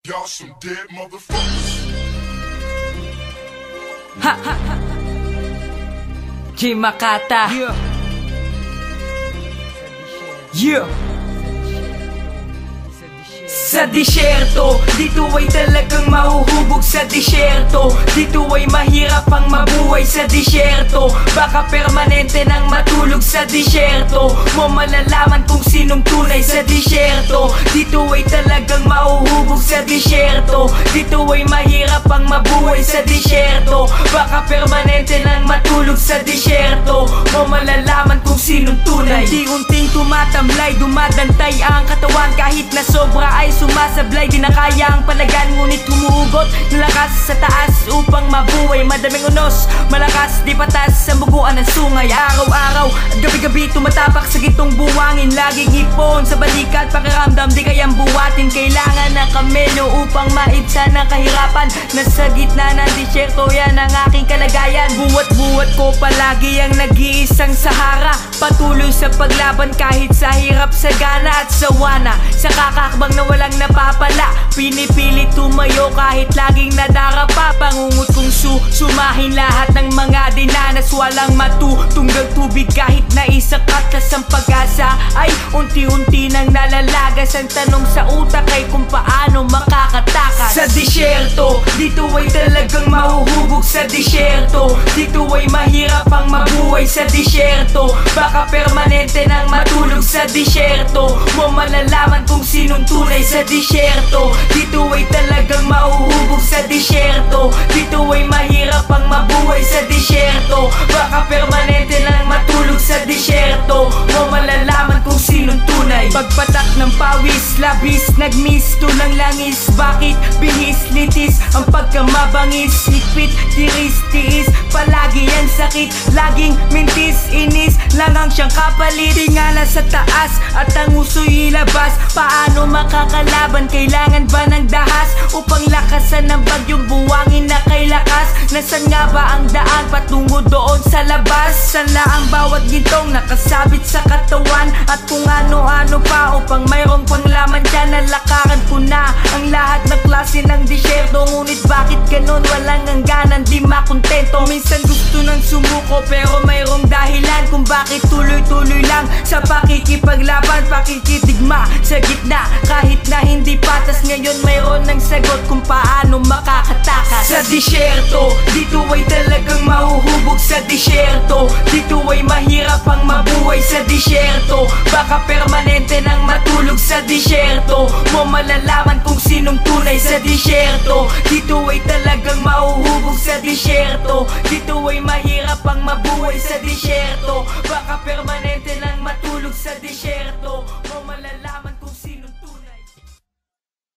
Y'all some dead motherfuckers. Ha ha ha. J Makata. Yeah. Sa disyerto, dito ay talagang mahuhubog sa disyerto. Dito ay mahirap ang mabuhay sa disyerto. Baka permanente nang matulog sa disyerto. Mo malalaman kung sinong tunay sa disyerto. Dito ay talagang mahuhubog sa disyerto. Dito ay mahirap ang mabuhay sa disyerto. Baka permanente nang matulog sa disyerto. Mo malalaman kung sinong tunay. Unti-unting tumatamlay, dumadantay ang katawan kahit na sobra ay sumasablay. Di na kaya ang palagan, ngunit humuhugot ng lakas sa taas upang mabuhay. Madaming unos, malakas, di patas ang buguan ng sungay. Araw-araw at gabi-gabi tumatapak sa gitong buwangin. Laging hipon sa balikat, pakiramdam di kayang buhatin. Kailangan ng kamelo upang maibsan ang kahirapan. Nasa gitna ng disyerto, yan ang aking kalagayan. Buwat-buwat ko palagi ang nag-iisang Sahara. Patuloy sa paglaban kahit sa hirap, sagana at sawana. Sa kakakbang na walang napapala, pinipilit tumayo kahit laging nadarapa. Pangungot kong sumahin lahat ng mga dinanas. Walang matutunggang tubig kahit na isang katas ang pag-asa ay unti-unti nang nalalagas. Ang tanong sa utak ay kung paano makakatakas sa disyerto. Dito ay talagang mahuhubog sa disyerto. Dito ay mahirap ang mabuhay sa disyerto. Baka permanente nang matulog sa disyerto. Mo malalaman kung sinong tunay sa disyerto. Dito ay talagang mahuhubog sa disyerto. Dito ay mahirap ang mabuhay sa disyerto. Baka permanente nang matulog sa disyerto. Mo malalaman kung sinong tunay. Pagpatak ng pawis, labis, nagmiss tulang langis. Bakit bihis, litis ang pagkamabangis? Higpit, tiris, tiis, palagi ang sakit. Laging mintis, inis, lang ang siyang kapalit. Tingala sa taas at ang uso'y ilabas. Paano makakalaban? Kailangan ba ng dahas upang lakasan ng bagyong buwangin na kay lakas? Nasaan nga ba ang daan patungo doon sa labas? Saan na ang bawat gintong nakasabit sa katawan? At kung ano-ano pa upang mayroong panglaman dyan. Nalakaran ko na ang lahat ng klase ng disyerto. Ngunit bakit ganun? Walang hangganan, di makontento. Minsan gusto nang sumuko pero mayroong dahilan kung bakit tuloy-tuloy lang sa pakikipaglaban, pakikitigma sa gitna kahit na hindi patas. Ngayon mayroon ng sagot kung paano makakatakas sa disyerto. Dito ay talagang mahuhubog sa disyerto. Dito ay mahirap ang mabuhay sa disyerto. Baka permanente nang matulog sa disyerto. Mo malalaman kung sinong tunay sa disyerto. Dito ay talagang mahuhubog sa disyerto. Dito ay mahirap ang mabuhay sa disyerto. Baka permanente nang matulog sa disyerto. Mo malalaman